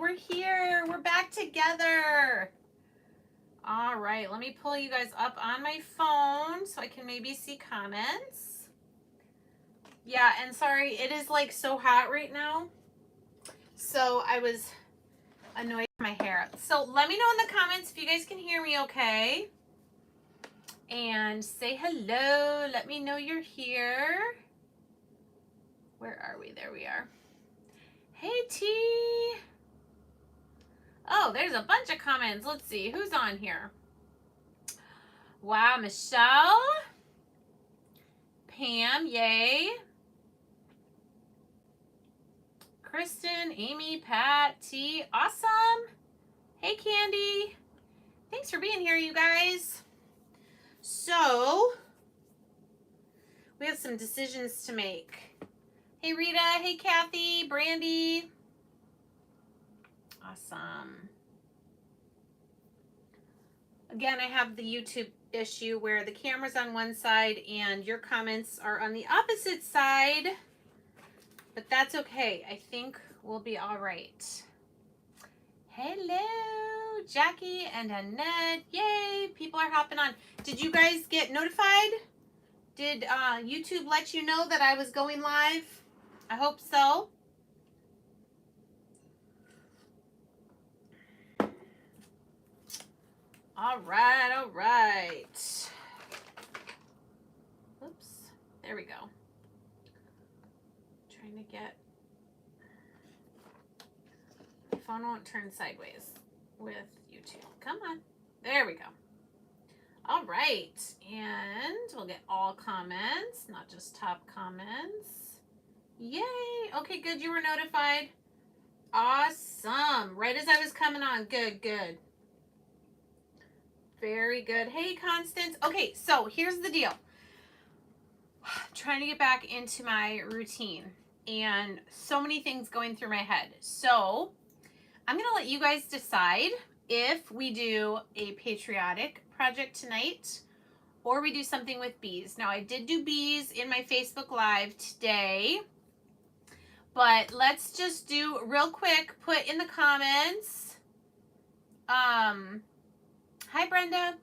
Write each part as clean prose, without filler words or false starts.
we're here. We're back together. All right, let me pull you guys up on my phone so I can maybe see comments. Yeah, and sorry, it is like so hot right now. So I was annoyed with my hair. So let me know in the comments if you guys can hear me okay. And say hello. Let me know you're here. Where are we? There we are. Hey, T. Oh, there's a bunch of comments. Let's see. Who's on here? Wow, Michelle. Pam, yay. Kristen, Amy, Pat, T. Awesome. Hey, Candy. Thanks for being here, you guys. So, we have some decisions to make. Hey, Rita. Hey, Kathy. Brandy. Awesome. Again, I have the YouTube issue where the camera's on one side and your comments are on the opposite side. But that's okay. I think we'll be all right. Hello, Jackie and Annette. Yay, people are hopping on. Did you guys get notified? Did YouTube let you know that I was going live? I hope so. All right, all right. Oops, there we go. Trying to get, my phone won't turn sideways with YouTube. Come on, there we go. All right, and we'll get all comments, not just top comments. Yay, okay, good, you were notified. Awesome, right as I was coming on, good, good. Very good. Hey, Constance. Okay, so here's the deal. Trying to get back into my routine and so many things going through my head. So I'm going to let you guys decide if we do a patriotic project tonight or we do something with bees. Now, I did do bees in my Facebook Live today, but let's just do real quick, put in the comments, hi, Brenda.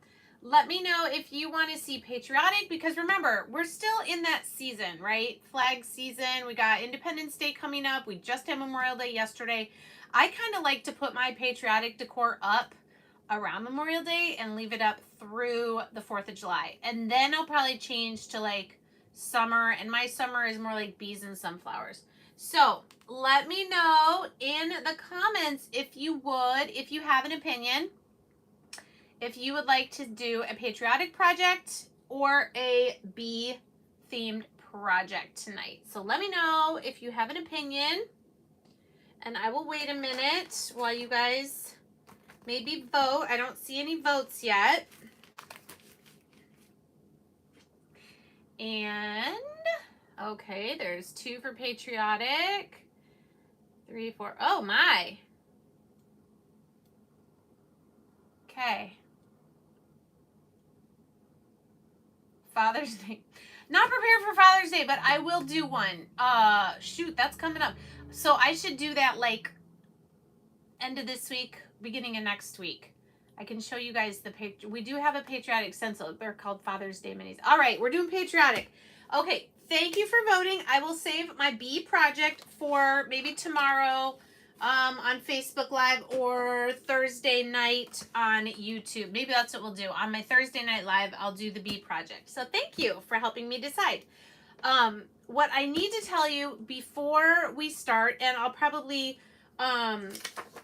Let me know if you want to see patriotic, because remember, we're still in that season, right? Flag season. We got Independence Day coming up. We just had Memorial Day yesterday. I kind of like to put my patriotic decor up around Memorial Day and leave it up through the 4th of July. And then I'll probably change to like summer, and my summer is more like bees and sunflowers. So let me know in the comments if you would, if you have an opinion, if you would like to do a patriotic project or a bee themed project tonight. So let me know if you have an opinion, and I will wait a minute while you guys maybe vote. I don't see any votes yet. And okay, there's 2 for patriotic, 3, 4. Oh my. Okay. Father's Day. Not prepared for Father's Day, but I will do one. Shoot, that's coming up. So I should do that like end of this week, beginning of next week. I can show you guys we do have a patriotic stencil. They're called Father's Day minis. All right, we're doing patriotic. Okay, thank you for voting. I will save my bee project for maybe tomorrow on Facebook Live or Thursday night on YouTube. Maybe that's what we'll do. On my Thursday night live, I'll do the bee project. So thank you for helping me decide. What I need to tell you before we start, and I'll probably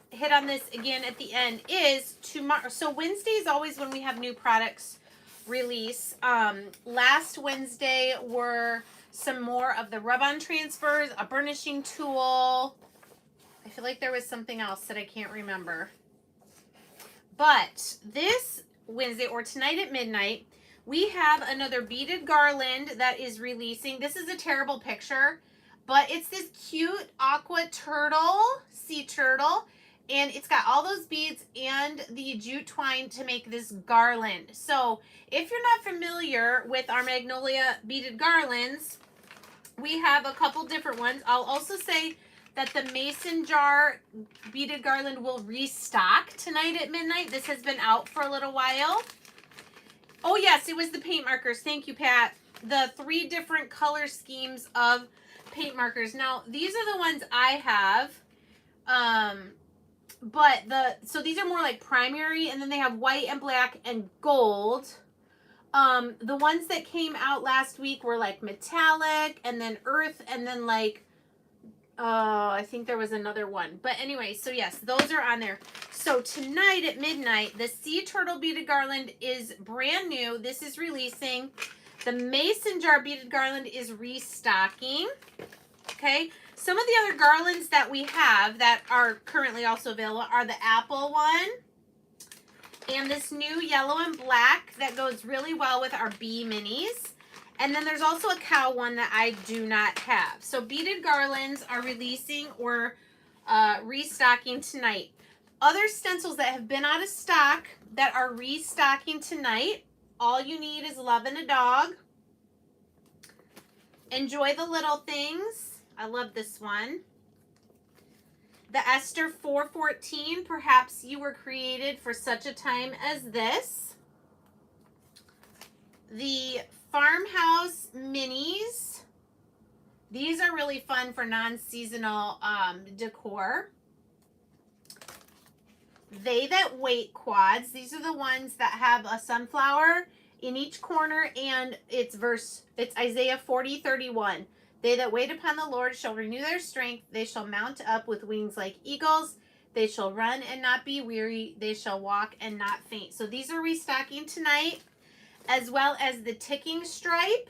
hit on this again at the end, is tomorrow. So Wednesday is always when we have new products release. Last Wednesday were some more of the rub-on transfers, a burnishing tool. I feel like there was something else that I can't remember. But this Wednesday, or tonight at midnight, we have another beaded garland that is releasing. This is a terrible picture, but it's this cute aqua turtle, sea turtle, and it's got all those beads and the jute twine to make this garland. So if you're not familiar with our Magnolia beaded garlands, we have a couple different ones. I'll also say that the mason jar beaded garland will restock tonight at midnight. This has been out for a little while. Oh yes, it was the paint markers. Thank you, Pat. The 3 different color schemes of paint markers. Now, these are the ones I have. So these are more like primary, and then they have white and black and gold. The ones that came out last week were like metallic, and then earth, and then like, I think there was another one. But anyway, so yes, those are on there. So tonight at midnight, the Sea Turtle beaded garland is brand new. This is releasing. The mason jar beaded garland is restocking. Okay. Some of the other garlands that we have that are currently also available are the apple one and this new yellow and black that goes really well with our bee minis. And then there's also a cow one that I do not have. So beaded garlands are releasing or restocking tonight. Other stencils that have been out of stock that are restocking tonight. All you need is love and a dog. Enjoy the little things. I love this one. The Esther 414, perhaps you were created for such a time as this. The Farmhouse Minis. These are really fun for non-seasonal decor. They That Wait quads. These are the ones that have a sunflower in each corner, and it's Isaiah 40:31. They that wait upon the Lord shall renew their strength. They shall mount up with wings like eagles. They shall run and not be weary. They shall walk and not faint. So these are restocking tonight, as well as the ticking stripe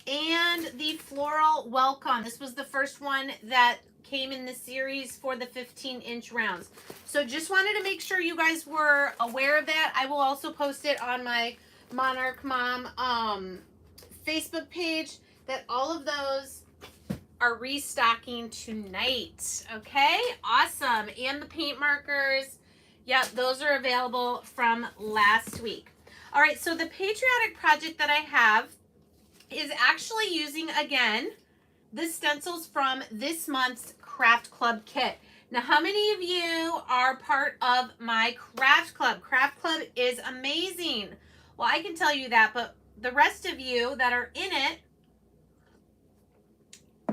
and the floral welcome. This was the first one that came in the series for the 15-inch rounds. So just wanted to make sure you guys were aware of that. I will also post it on my Monarch Mom Facebook page, that all of those are restocking tonight. Okay, awesome. And the paint markers, yep, those are available from last week. All right, so the Patriotic project that I have is actually using, again, the stencils from this month's Craft Club kit. Now, how many of you are part of my Craft Club? Craft Club is amazing. Well, I can tell you that, but the rest of you that are in it,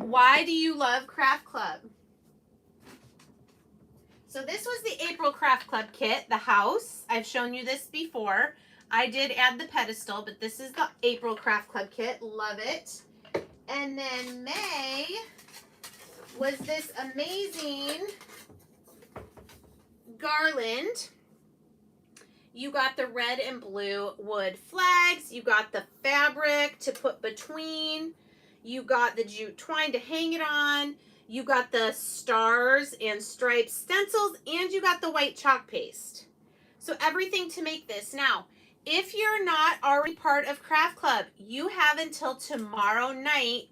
why do you love Craft Club? So this was the April Craft Club kit, the house. I've shown you this before. I did add the pedestal, but this is the April Craft Club kit. Love it. And then May was this amazing garland. You got the red and blue wood flags. You got the fabric to put between. You got the jute twine to hang it on. You got the stars and stripes stencils, and you got the white chalk paste. So everything to make this. Now, if you're not already part of Craft Club, you have until tomorrow night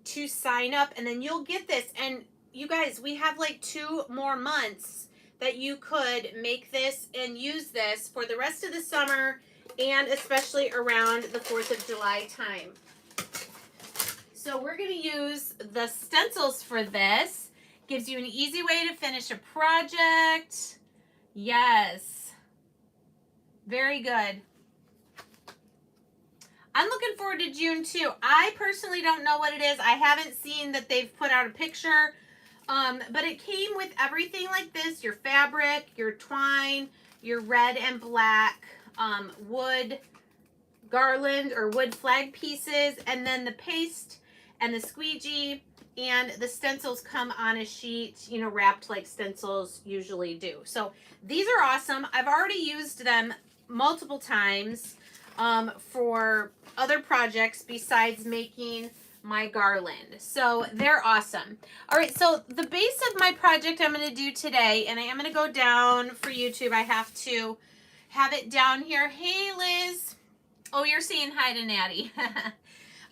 to sign up, and then you'll get this. And you guys, we have like 2 more months that you could make this and use this for the rest of the summer, and especially around the 4th of July time. So we're going to use the stencils for this. Gives you an easy way to finish a project. Yes. Very good. I'm looking forward to June too. I personally don't know what it is. I haven't seen that they've put out a picture. But it came with everything like this. Your fabric, your twine, your red and black wood garland or wood flag pieces, and then the paste and the squeegee, and the stencils come on a sheet, you know, wrapped like stencils usually do. So these are awesome. I've already used them multiple times for other projects besides making my garland. So they're awesome. All right, so the base of my project I'm going to do today, and I am going to go down for YouTube. I have to have it down here. Hey, Liz. Oh, you're saying hi to Natty.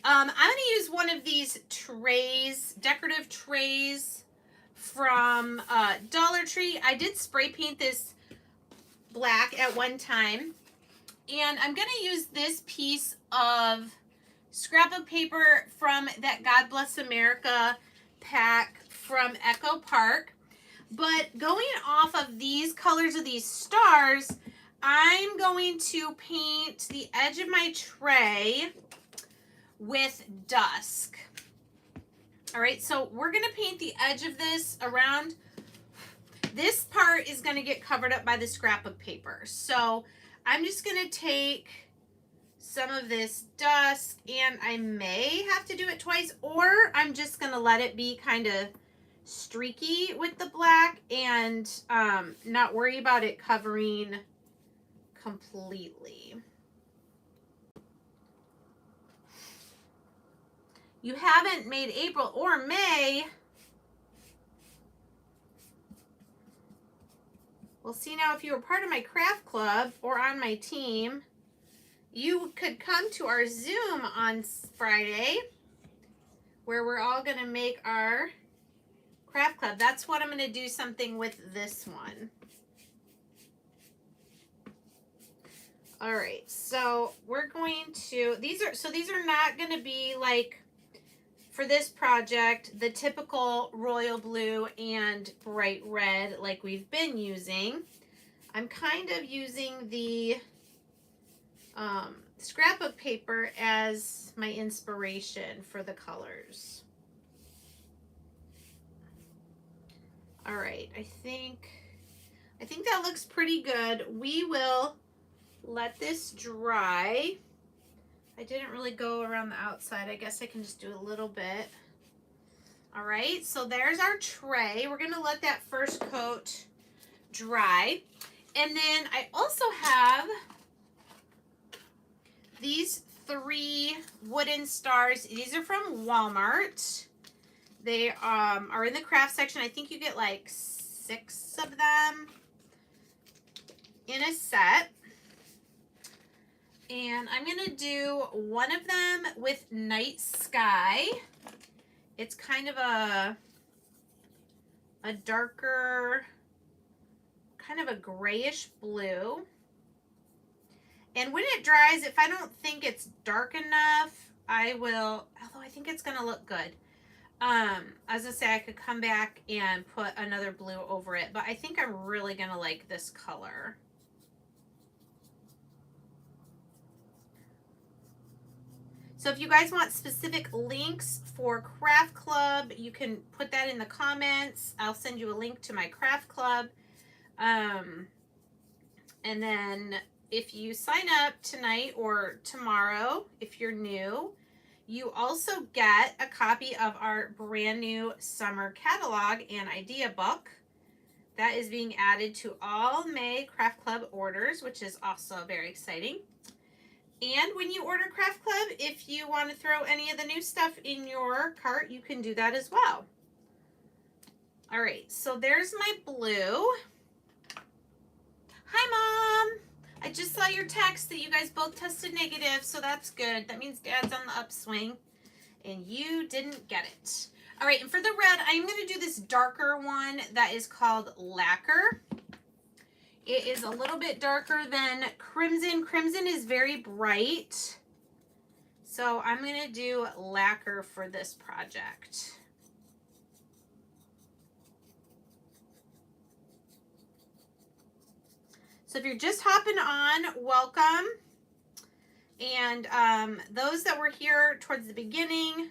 I'm going to use one of these trays, decorative trays from Dollar Tree. I did spray paint this black at one time. And I'm going to use this piece of scrapbook paper from that God Bless America pack from Echo Park. But going off of these colors of these stars, I'm going to paint the edge of my tray with dusk. All right, so we're going to paint the edge of this around. This part is going to get covered up by the scrap of paper. So I'm just going to take some of this dusk, and I may have to do it twice, or I'm just going to let it be kind of streaky with the black and not worry about it covering completely. You haven't made April or May. Well, see, now if you were part of my craft club or on my team, you could come to our Zoom on Friday where we're all going to make our craft club. That's what I'm going to do something with this one. All right, so we're going to, these are not going to be like, for this project, the typical royal blue and bright red like we've been using. I'm kind of using the scrap of paper as my inspiration for the colors. All right, I think that looks pretty good. We will let this dry. I didn't really go around the outside. I guess I can just do a little bit. All right, so there's our tray. We're gonna let that first coat dry. And then I also have these 3 wooden stars. These are from Walmart. They are in the craft section. I think you get like 6 of them in a set. And I'm going to do one of them with Night Sky. It's kind of a darker, kind of a grayish blue. And when it dries, if I don't think it's dark enough, I will, although I think it's going to look good. I was going to say I could come back and put another blue over it, but I think I'm really going to like this color. So if you guys want specific links for Craft Club, you can put that in the comments. I'll send you a link to my Craft Club. And then if you sign up tonight or tomorrow, if you're new, you also get a copy of our brand new summer catalog and idea book. That is being added to all May Craft Club orders, which is also very exciting. And when you order Craft Club, if you want to throw any of the new stuff in your cart, you can do that as well. All right, so there's my blue. Hi, Mom. I just saw your text that you guys both tested negative, so that's good. That means Dad's on the upswing, and you didn't get it. All right, and for the red, I'm going to do this darker one that is called Lacquer. It is a little bit darker than Crimson. Crimson is very bright. So I'm going to do Lacquer for this project. So if you're just hopping on, welcome. And those that were here towards the beginning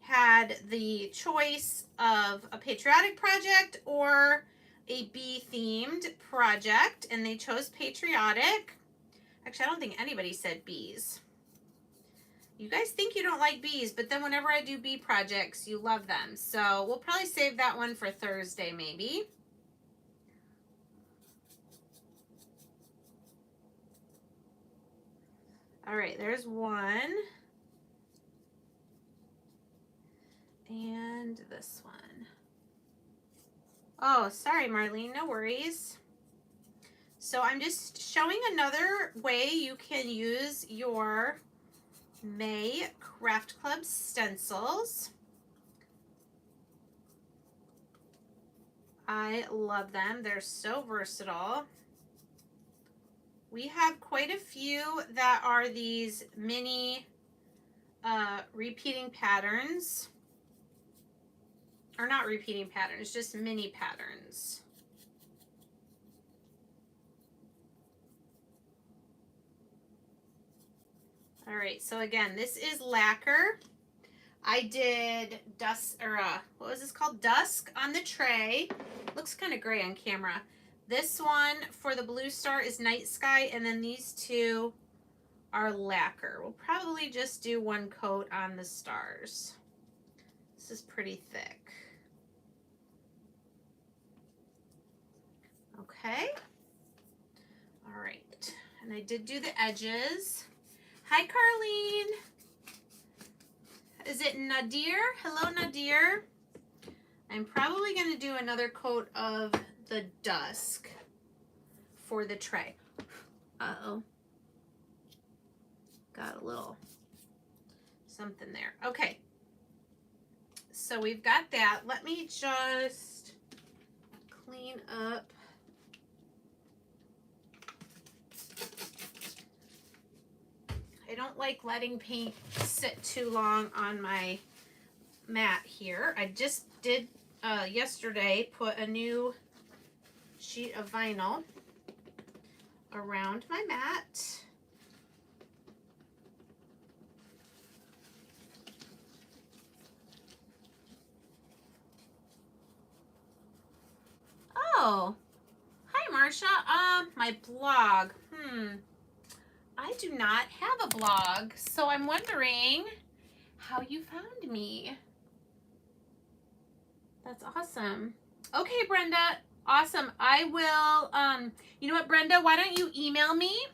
had the choice of a patriotic project or a bee-themed project, and they chose patriotic. Actually, I don't think anybody said bees. You guys think you don't like bees, but then whenever I do bee projects, you love them. So we'll probably save that one for Thursday, maybe. All right, there's one. And this one. Oh, sorry, Marlene, no worries. So I'm just showing another way you can use your May Craft Club stencils. I love them. They're so versatile. We have quite a few that are these mini repeating patterns. or not repeating patterns, just mini patterns. All right, so again, this is lacquer. I did what was this called? Dusk on the tray. Looks kind of gray on camera. This one for the blue star is night sky, and then these two are lacquer. We'll probably just do one coat on the stars. This is pretty thick. Okay. All right. And I did do the edges. Hi, Carlene. Is it Nadir? Hello, Nadir. I'm probably going to do another coat of the dusk for the tray. Uh-oh. Got a little something there. Okay. So we've got that. Let me just clean up. I don't like letting paint sit too long on my mat here. I just did yesterday put a new sheet of vinyl around my mat. Oh, hi Marsha. My blog. I do not have a blog, so I'm wondering how you found me. That's awesome. Okay, Brenda. Awesome. I will, you know what, Brenda, why don't you email me?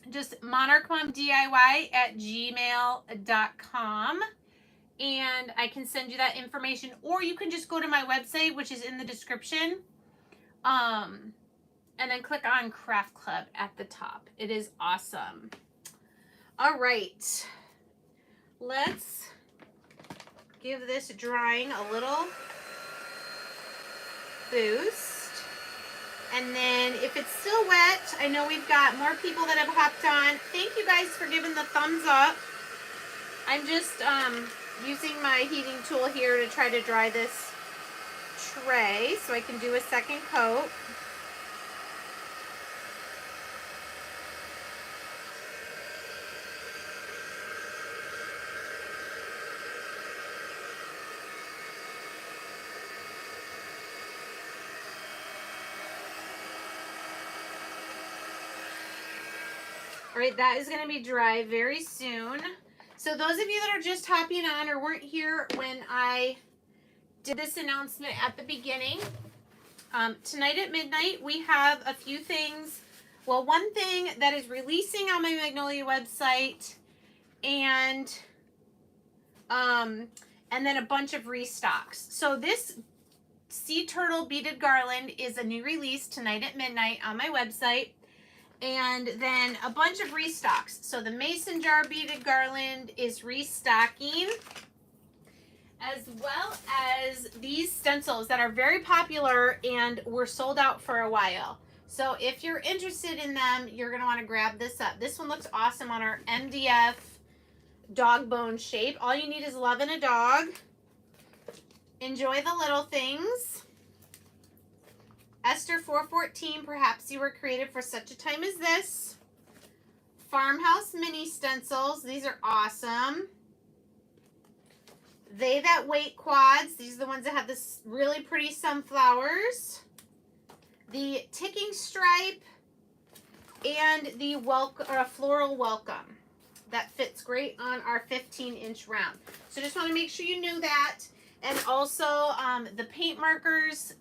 Just monarchmomdiy@gmail.com, and I can send you that information, or you can just go to my website, which is in the description, and then click on Craft Club at the top. It is awesome. All right. Let's give this drying a little boost. And then if it's still wet, I know we've got more people that have hopped on. Thank you guys for giving the thumbs up. I'm just using my heating tool here to try to dry this tray so I can do a second coat. All right, that is going to be dry very soon. So those of you that are just hopping on or weren't here when I did this announcement at the beginning, tonight at midnight we have a few things. Well, one thing that is releasing on my Magnolia website, and then a bunch of restocks. So this Sea Turtle Beaded Garland is a new release tonight at midnight on my website. And then a bunch of restocks. So the Mason Jar Beaded Garland is restocking, as well as these stencils that are very popular and were sold out for a while. So if you're interested in them, you're going to want to grab this up. This one looks awesome on our MDF dog bone shape. All you need is love and a dog. Enjoy the little things. Esther 414, perhaps you were created for such a time as this. Farmhouse mini stencils. These are awesome. They That Wait quads. These are the ones that have this really pretty sunflowers. The ticking stripe and the floral welcome. That fits great on our 15-inch round. So just want to make sure you knew that. And also the paint markers,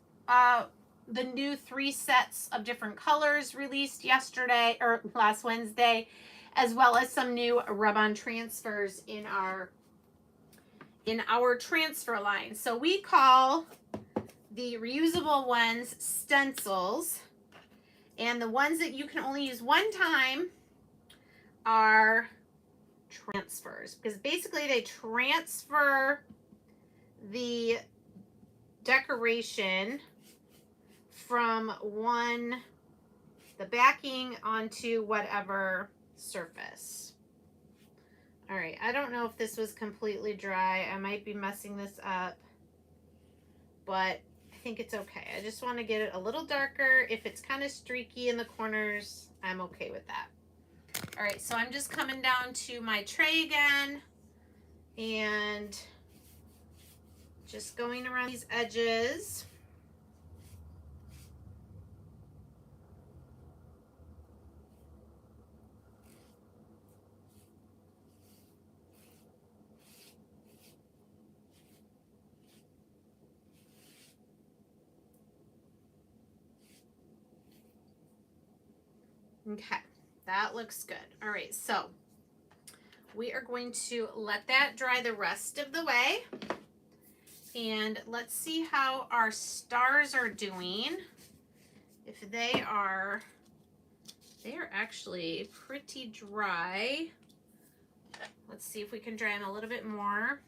the new 3 sets of different colors released yesterday or last Wednesday, as well as some new rub-on transfers in our transfer line. So we call the reusable ones stencils, and the ones that you can only use one time are transfers, because basically they transfer the decoration from the backing onto whatever surface. All right, I don't know if this was completely dry. I might be messing this up. but I think it's okay. I just want to get it a little darker. If it's kind of streaky in the corners, I'm okay with that. All right, so I'm just coming down to my tray again and just going around these edges. Okay, that looks good. All right, so we are going to let that dry the rest of the way. And let's see how our stars are doing. If they are actually pretty dry. Let's see if we can dry them a little bit more.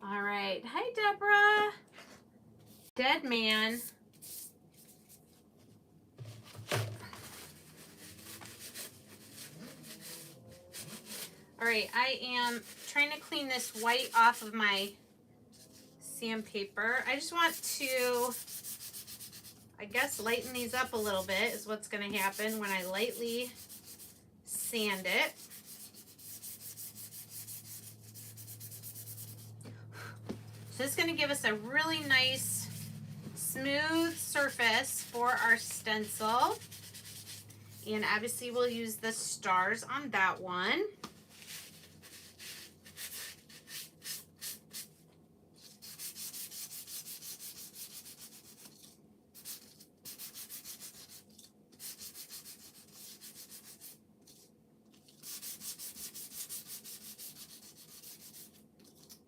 All right. Hi, Deborah. Dead man. All right, I am trying to clean this white off of my sandpaper. I just want to, I guess, lighten these up a little bit is what's going to happen when I lightly sand it. So this is going to give us a really nice smooth surface for our stencil. And obviously we'll use the stars on that one.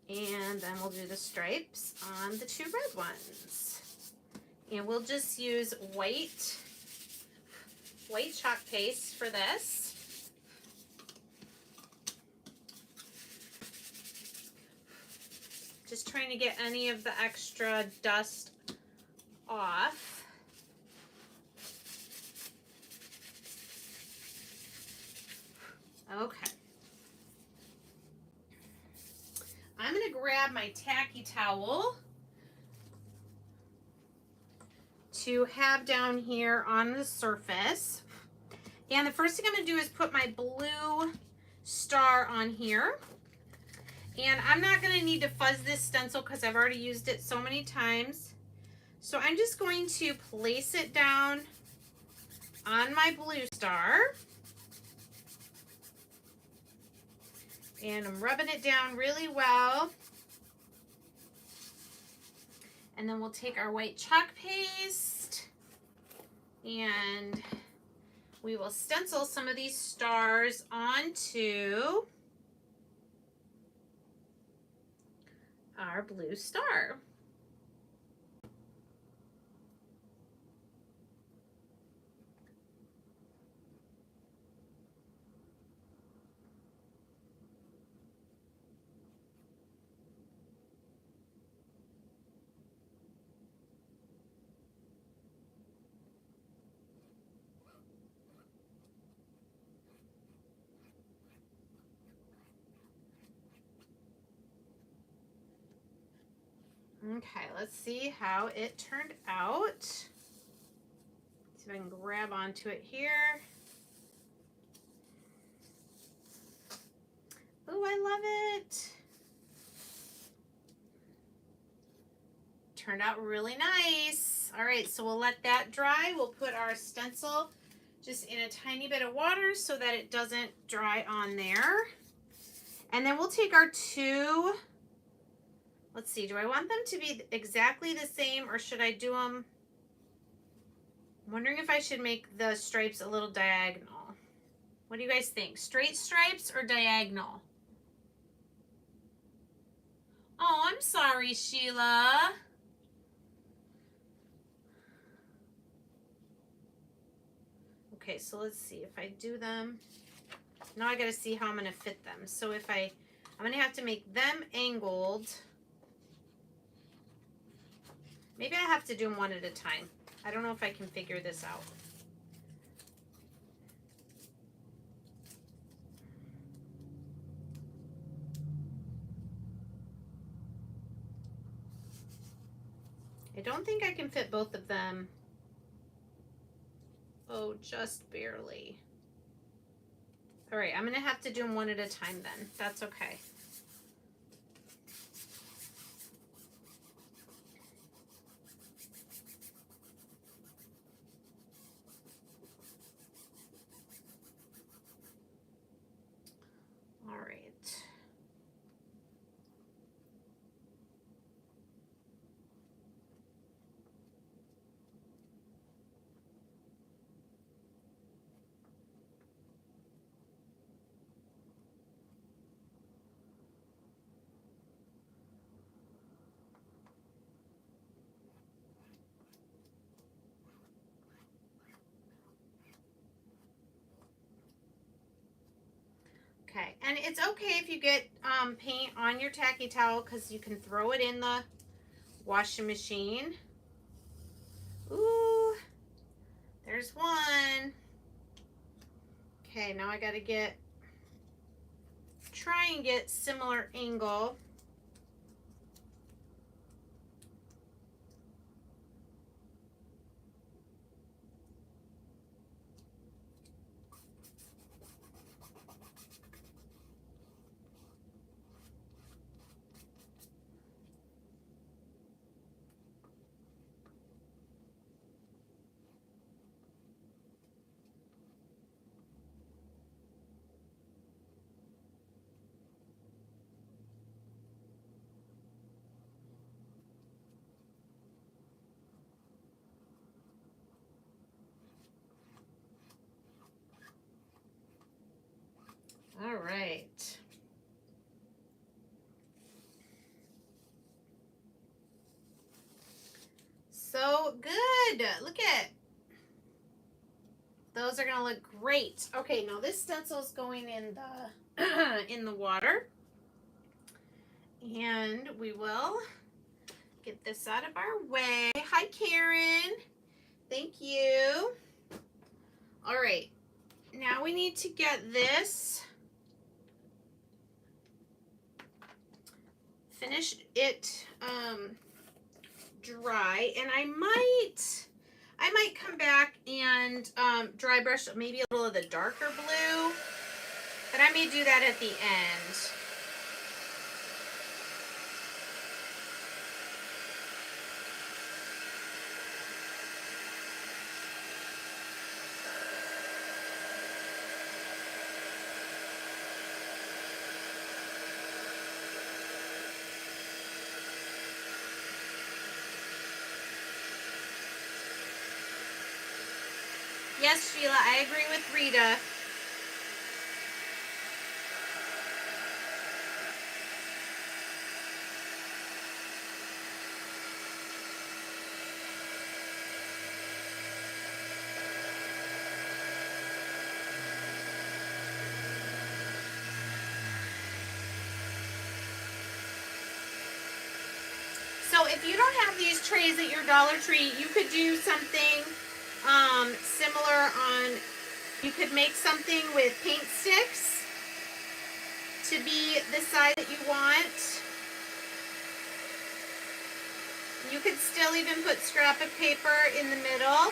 And then we'll do the stripes on the 2 red ones. And we'll just use white chalk paste for this. Just trying to get any of the extra dust off. Okay. I'm going to grab my tacky towel to have down here on the surface. And the first thing I'm going to do is put my blue star on here. And I'm not going to need to fuzz this stencil because I've already used it so many times. So I'm just going to place it down on my blue star. And I'm rubbing it down really well. And then we'll take our white chalk paste and we will stencil some of these stars onto our blue star. Okay, let's see how it turned out. See if I can grab onto it here. Oh, I love it. Turned out really nice. All right, so we'll let that dry. We'll put our stencil just in a tiny bit of water so that it doesn't dry on there. And then we'll take our 2, let's see, do I want them to be exactly the same or should I do them? I'm wondering if I should make the stripes a little diagonal. What do you guys think? Straight stripes or diagonal? Oh, I'm sorry, Sheila. Okay, so let's see if I do them. Now I gotta see how I'm gonna fit them. So if I'm gonna have to make them angled. Maybe I have to do them one at a time. I don't know if I can figure this out. I don't think I can fit both of them. Oh, just barely. All right, I'm gonna have to do them one at a time then. That's okay. All right. Okay, and it's okay if you get paint on your tacky towel because you can throw it in the washing machine. Ooh, there's one. Okay, now I gotta try and get similar angle. All right. So good. Look at those are gonna look great. Okay, now this stencil is going in the in the water, and we will get this out of our way. Hi, Karen. Thank you. All right, now we need to get this. Finish it dry, and I might come back and dry brush maybe a little of the darker blue, but I may do that at the end. Yes, Sheila, I agree with Rita. So if you don't have these trays at your Dollar Tree, you could do something similar on, you could make something with paint sticks to be the size that you want. You could still even put scrap of paper in the middle.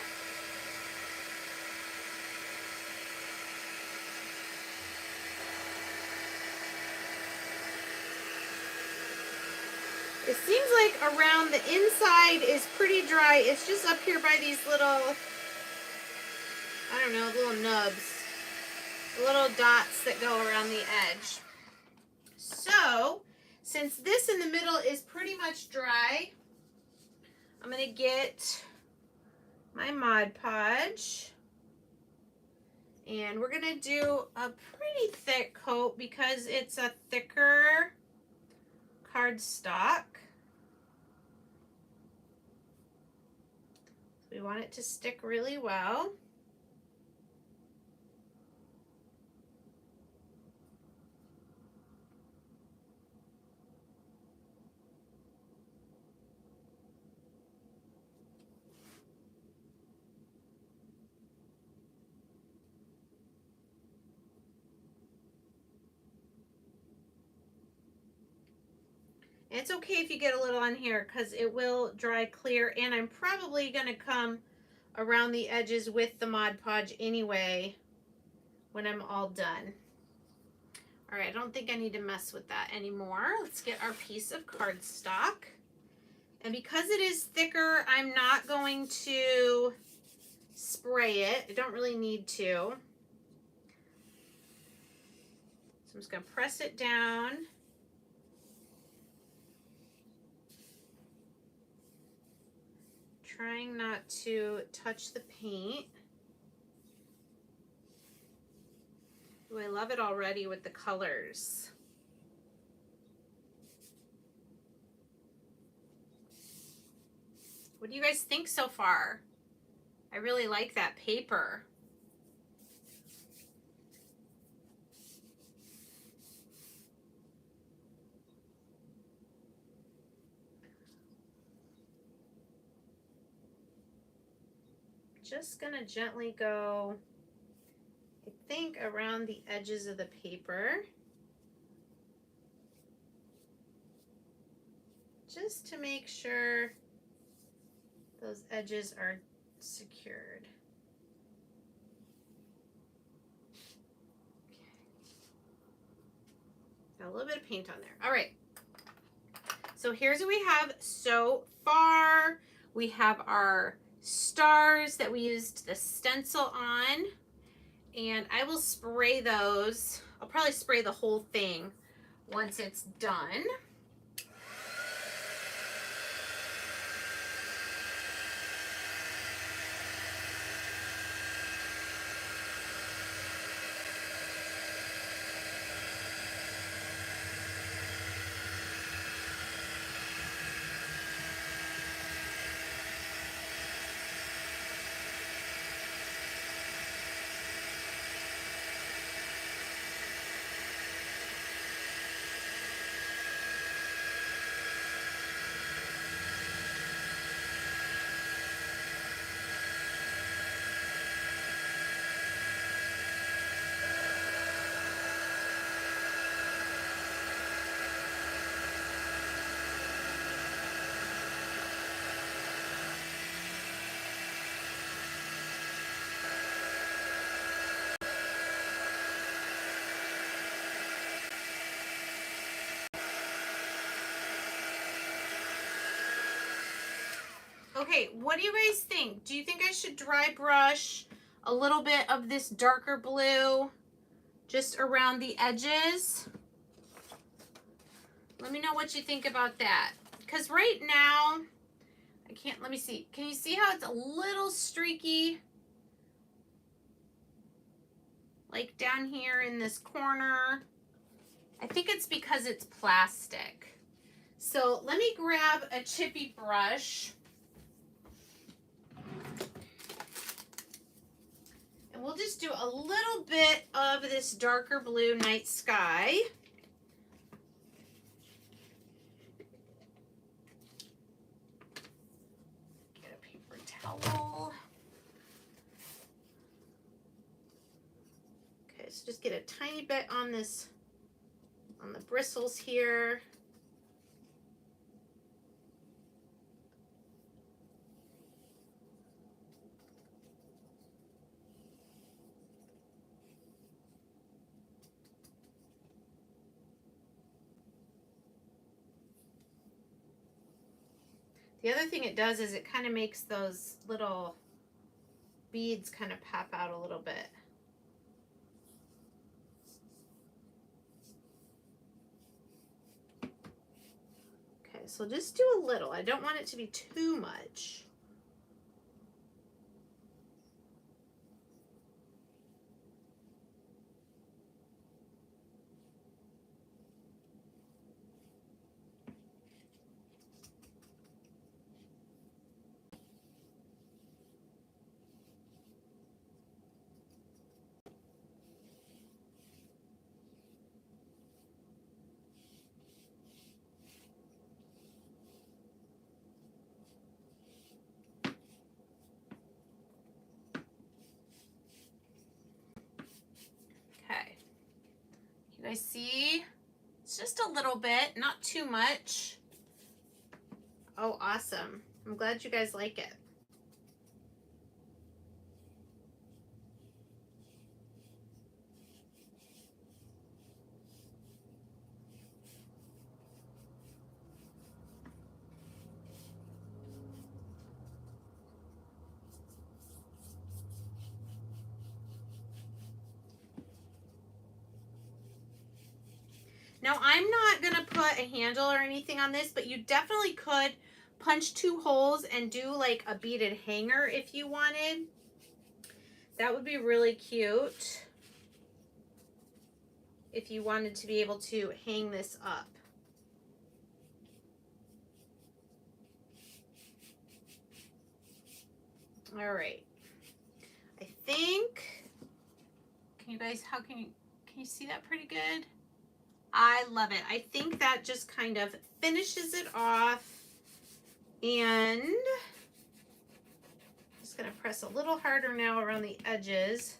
It seems like around the inside is pretty dry. It's just up here by these little, I don't know, little nubs, little dots that go around the edge. So, since this in the middle is pretty much dry, I'm going to get my Mod Podge. And we're going to do a pretty thick coat because it's a thicker cardstock. We want it to stick really well. It's okay if you get a little on here because it will dry clear, and I'm probably going to come around the edges with the Mod Podge anyway when I'm all done. All right, I don't think I need to mess with that anymore. Let's get our piece of cardstock. And because it is thicker, I'm not going to spray it. I don't really need to. So I'm just going to press it down. Trying not to touch the paint. Ooh, I love it already with the colors. What do you guys think so far? I really like that paper. Just gonna gently go, I think, around the edges of the paper. Just to make sure those edges are secured. Okay. Got a little bit of paint on there. All right. So here's what we have so far. We have our stars that we used the stencil on, and I will spray those. I'll probably spray the whole thing once it's done. Okay, what do you guys think? Do you think I should dry brush a little bit of this darker blue just around the edges? Let me know what you think about that. Because right now, I can't, let me see. Can you see how it's a little streaky? Like down here in this corner. I think it's because it's plastic. So let me grab a chippy brush. And we'll just do a little bit of this darker blue night sky. Get a paper towel. Okay, so just get a tiny bit on this, on the bristles here. The other thing it does is it kind of makes those little beads kind of pop out a little bit. Okay, so just do a little. I don't want it to be too much. guys see? It's just a little bit, not too much. Oh, awesome. I'm glad you guys like it. Now, I'm not going to put a handle or anything on this, but you definitely could punch 2 holes and do like a beaded hanger if you wanted. That would be really cute if you wanted to be able to hang this up. All right. I think, can you guys, can you see that pretty good? I love it. I think that just kind of finishes it off. And I'm just going to press a little harder now around the edges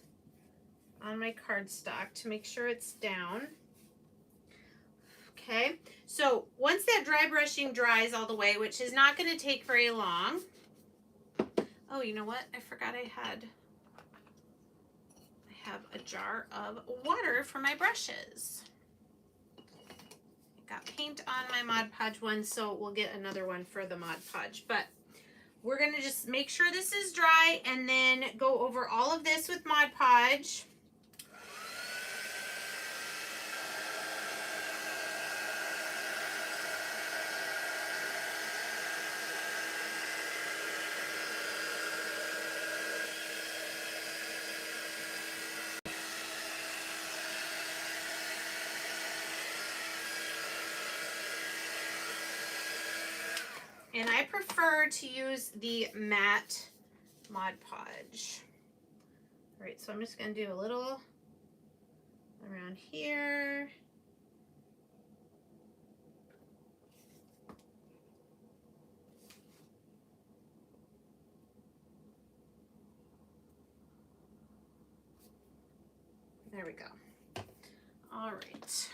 on my cardstock to make sure it's down. Okay, so once that dry brushing dries all the way, which is not going to take very long. Oh, you know what? I forgot I have a jar of water for my brushes. Got paint on my Mod Podge one, so we'll get another one for the Mod Podge. But we're going to just make sure this is dry and then go over all of this with Mod Podge. And I prefer to use the matte Mod Podge. All right, so I'm just going to do a little around here. There we go. All right.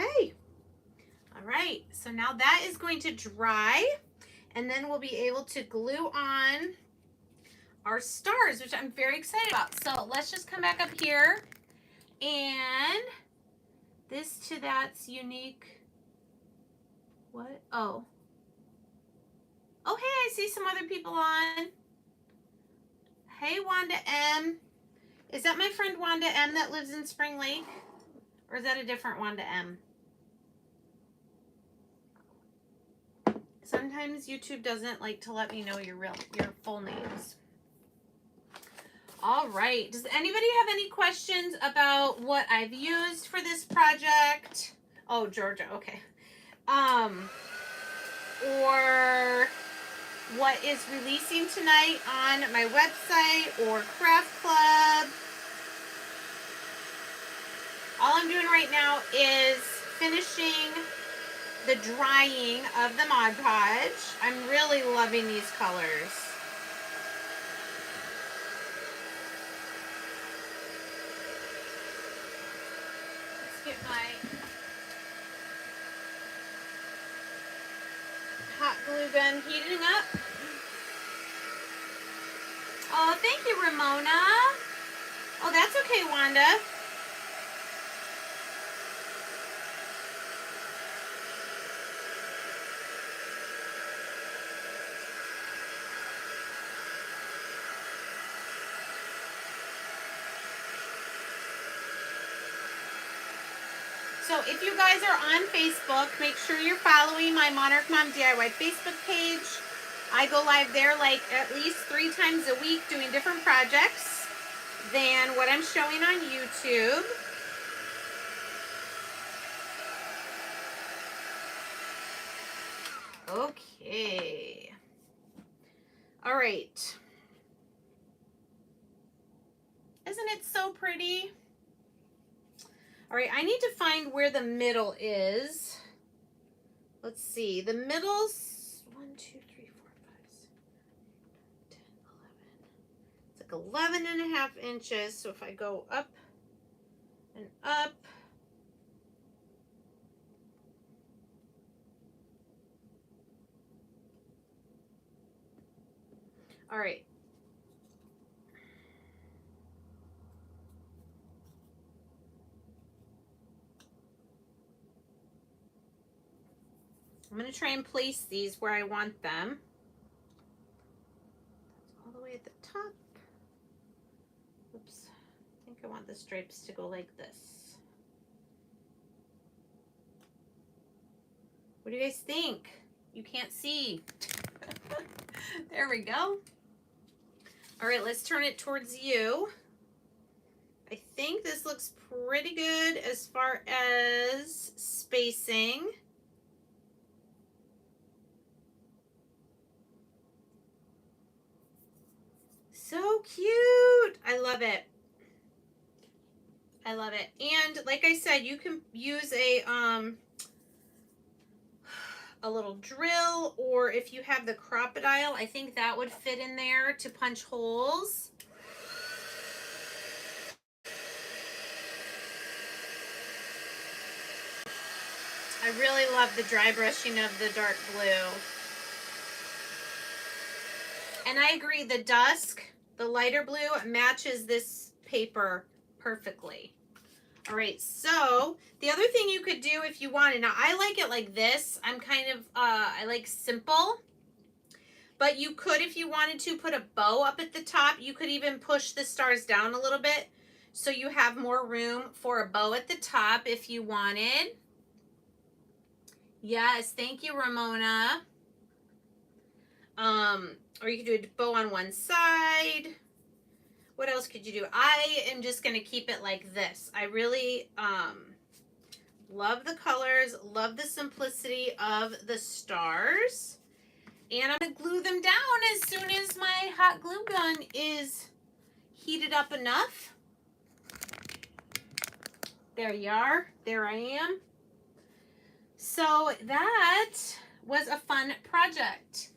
Okay. All right. So now that is going to dry, and then we'll be able to glue on our stars, which I'm very excited about. So let's just come back up here, and this to that's unique. What? Oh. Oh, hey, I see some other people on. Hey, Wanda M. Is that my friend Wanda M that lives in Spring Lake? Or is that a different Wanda M? Sometimes YouTube doesn't like to let me know your full names. All right. Does anybody have any questions about what I've used for this project? Oh, Georgia. Okay. Or what is releasing tonight on my website or Craft Club. All I'm doing right now is finishing the drying of the Mod Podge. I'm really loving these colors. Let's get my hot glue gun heating up. Oh, thank you, Ramona. Oh, that's okay, Wanda. So if you guys are on Facebook, make sure you're following my Monarch Mom DIY Facebook page. I go live there like at least 3 times a week doing different projects than what I'm showing on YouTube. Okay. All right. Isn't it so pretty? All right, I need to find where the middle is. Let's see. The middle's 1, 2, 3, 4, 5, 6, 10, 11. It's like 11 and a half inches. So if I go up and up, all right. I'm going to try and place these where I want them. All the way at the top. Oops. I think I want the stripes to go like this. What do you guys think? You can't see. There we go. All right, let's turn it towards you. I think this looks pretty good as far as spacing. So cute. I love it. I love it. And like I said, you can use a little drill, or if you have the crocodile, I think that would fit in there to punch holes. I really love the dry brushing of the dark blue. And I agree, the dusk, the lighter blue matches this paper perfectly. All right, so the other thing you could do if you wanted, now I like it like this. I'm kind of, I like simple. But you could, if you wanted to, put a bow up at the top. You could even push the stars down a little bit so you have more room for a bow at the top if you wanted. Yes, thank you, Ramona. Or you could do a bow on one side. What else could you do? I am just going to keep it like this. I really love the colors, love the simplicity of the stars. And I'm going to glue them down as soon as my hot glue gun is heated up enough. There you are. There I am. So that was a fun project.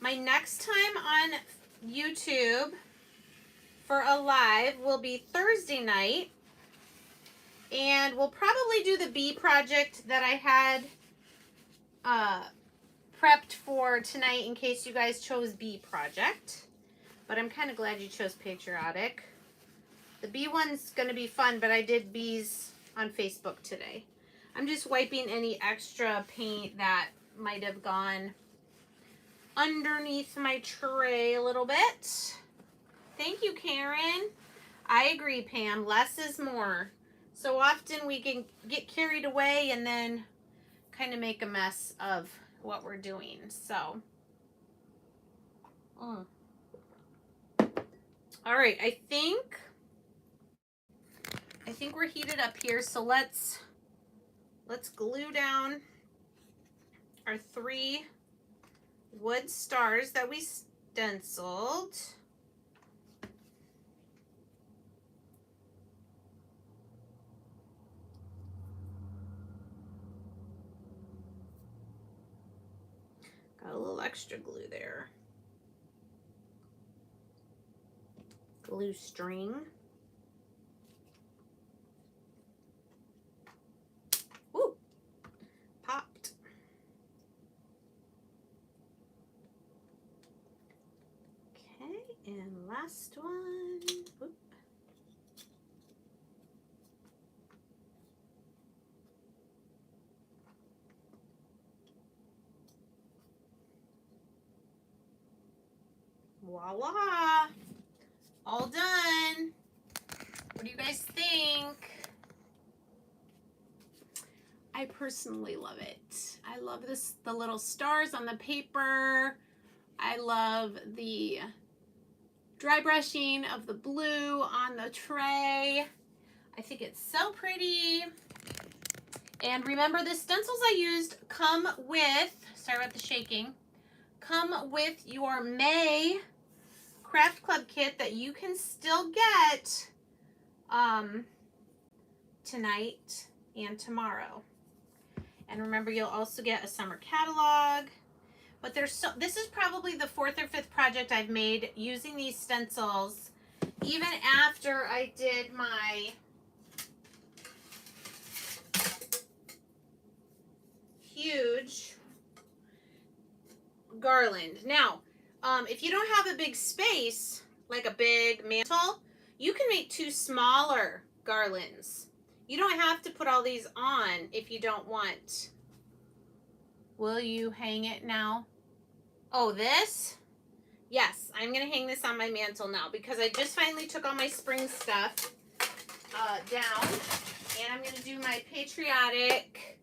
My next time on YouTube for a live will be Thursday night. And we'll probably do the bee project that I had prepped for tonight in case you guys chose bee project. But I'm kind of glad you chose Patriotic. The bee one's going to be fun, but I did bees on Facebook today. I'm just wiping any extra paint that might have gone underneath my tray a little bit. Thank you, Karen. I agree, Pam. Less is more. So often we can get carried away and then kind of make a mess of what we're doing. So, all right. I think we're heated up here. So let's glue down our 3 wood stars that we stenciled. Got a little extra glue there. Glue string. Ooh, popped. Okay, and last one. Oop. Voila! All done. What do you guys think? I personally love it. I love this, the little stars on the paper. I love the dry brushing of the blue on the tray. I think it's so pretty. And remember, the stencils I used come with, sorry about the shaking, come with your May Craft Club kit that you can still get tonight and tomorrow. And remember, you'll also get a summer catalog. But this is probably the 4th or 5th project I've made using these stencils, even after I did my huge garland. Now, if you don't have a big space, like a big mantle, you can make 2 smaller garlands. You don't have to put all these on if you don't want. Will you hang it now? Oh, this? Yes, I'm going to hang this on my mantle now because I just finally took all my spring stuff down, and I'm going to do my Patriotic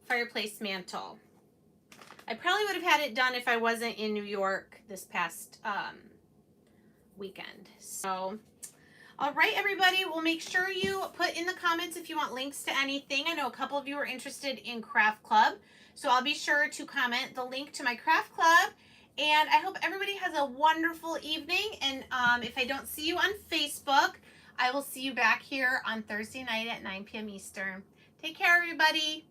fireplace mantle. I probably would have had it done if I wasn't in New York this past weekend. So, all right, everybody. Well, make sure you put in the comments if you want links to anything. I know a couple of you are interested in Craft Club, so I'll be sure to comment the link to my Craft Club. And I hope everybody has a wonderful evening. And if I don't see you on Facebook, I will see you back here on Thursday night at 9 p.m. Eastern. Take care, everybody.